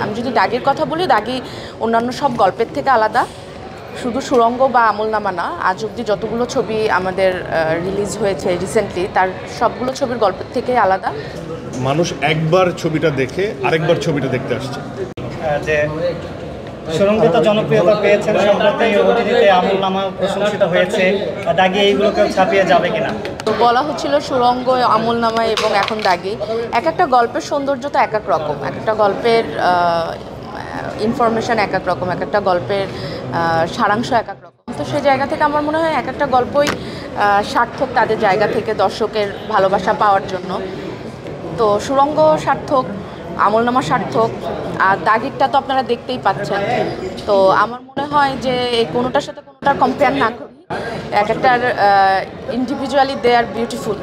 আমি যদি দাগির কথা বলি, দাগি অন্যান্য সব গল্পের থেকে আলাদা। শুধু সুড়ঙ্গ বা আমলনামা না, আজ অবধি যতগুলো ছবি আমাদের রিলিজ হয়েছে রিসেন্টলি, তার সবগুলো ছবির গল্পের থেকে আলাদা। মানুষ একবার ছবিটা দেখে আরেকবার ছবিটা দেখতে আসছে। যে সুরঙ্গে তো জনপ্রিয়তা পেয়েছেন, সম্প্রতি ওটিটিতে আমলনামা প্রশংসিত হয়েছে, দাগি এইগুলোকেও ছাপিয়ে যাবে কিনা? তো বলা হচ্ছিল সুরঙ্গ, আমলনামা এবং এখন দাগি, এক একটা গল্পের সৌন্দর্যতা এক এক রকম, এক একটা গল্পের ইনফরমেশন এক এক রকম, এক একটা গল্পের সারাংশ এক এক রকম। তো সেই জায়গা থেকে আমার মনে হয় এক একটা গল্পই সার্থক তাদের জায়গা থেকে দর্শকের ভালোবাসা পাওয়ার জন্য। তো সুরঙ্গ সার্থক, আমলনামা সার্থক, আর দাগিরটা তো আপনারা দেখতেই পাচ্ছেন। তো আমার মনে হয় যে এই কোনোটার সাথে কোনোটার কম্পেয়ার না করি, এক একটার ইন্ডিভিজুয়ালি দে আর বিউটিফুল।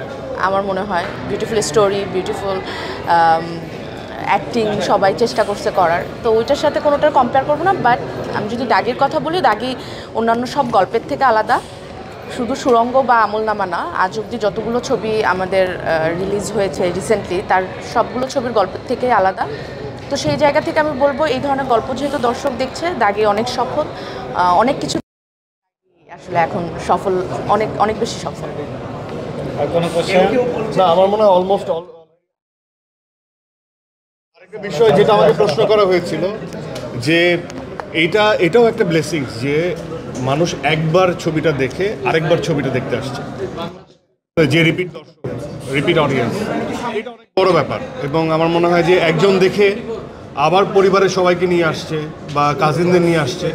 আমার মনে হয় বিউটিফুল স্টোরি, বিউটিফুল অ্যাক্টিং সবাই চেষ্টা করছে করার, তো ওইটার সাথে কোনোটার কম্পেয়ার করবো না। বাট আমি যদি দাগির কথা বলি, দাগি অন্যান্য সব গল্পের থেকে আলাদা। শুধু সুরঙ্গ বা আমলনামা না, আজ অবধি যতগুলো ছবি আমাদের রিলিজ হয়েছে রিসেন্টলি, তার সবগুলো ছবির গল্পের থেকে আলাদা। তো সেই জায়গা থেকে আমি বলবো এই ধরনের গল্প যেহেতু দর্শক দেখছে, দাগি অনেক সফল, অনেক কিছু আসলে এখন সফল, অনেক অনেক বেশি সফল। আর কোনো কোশ্চেন? না, আমার মনে হয় অলমোস্ট আরেকটা বিষয় যেটা আমাকে প্রশ্ন করা হয়েছিল যে এটাও একটা ব্লেসিংস যে মানুষ একবার ছবিটা দেখে আরেকবার ছবিটা দেখতে আসছে, যে রিপিট দর্শক, রিপিট অডিয়েন্স, এটা অনেক বড় ব্যাপার। এবং আমার মনে হয় যে একজন দেখে আবার পরিবারের সবাইকে নিয়ে আসছে বা কাজিনদের নিয়ে আসছে,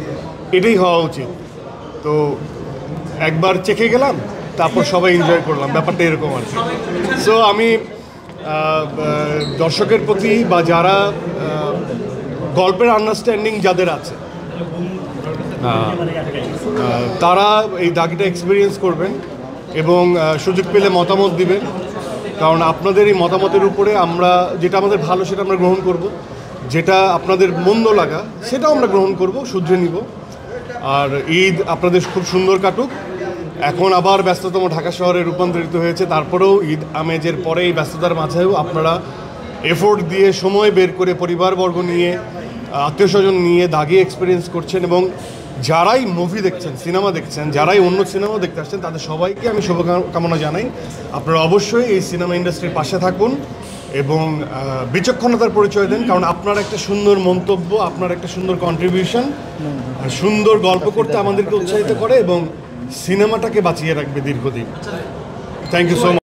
এটাই হওয়া উচিত। তো একবার চেখে গেলাম, তারপর সবাই এনজয় করলাম, ব্যাপারটা এরকম আর কি। সো আমি দর্শকের প্রতি বা যারা গল্পের আন্ডারস্ট্যান্ডিং যাদের আছে, তারা এই দাগিটা এক্সপিরিয়েন্স করবেন এবং সুযোগ পেলে মতামত দিবেন। কারণ আপনাদের এই মতামতের উপরে আমরা যেটা আমাদের ভালো সেটা আমরা গ্রহণ করব, যেটা আপনাদের মন্দ লাগা সেটাও আমরা গ্রহণ করব, শুধরে নিব। আর ঈদ আপনাদের খুব সুন্দর কাটুক। এখন আবার ব্যস্ততম ঢাকা শহরে রূপান্তরিত হয়েছে, তারপরেও ঈদ আমেজের পরে এই ব্যস্ততার মাঝেও আপনারা এফোর্ট দিয়ে সময় বের করে পরিবারবর্গ নিয়ে, আত্মীয় স্বজন নিয়ে দাগি এক্সপিরিয়েন্স করছেন। এবং যারাই মুভি দেখছেন, সিনেমা দেখছেন, যারাই অন্য সিনেমা দেখতে আসছেন, তাদের সবাইকে আমি শুভকামনা জানাই। আপনারা অবশ্যই এই সিনেমা ইন্ডাস্ট্রির পাশে থাকুন এবং বিচক্ষণতার পরিচয় দেন, কারণ আপনার একটা সুন্দর মন্তব্য, আপনার একটা সুন্দর কন্ট্রিবিউশন, সুন্দর গল্প করতে আমাদেরকে উৎসাহিত করে এবং সিনেমাটাকে বাঁচিয়ে রাখবে দীর্ঘদিন। Thank you so much.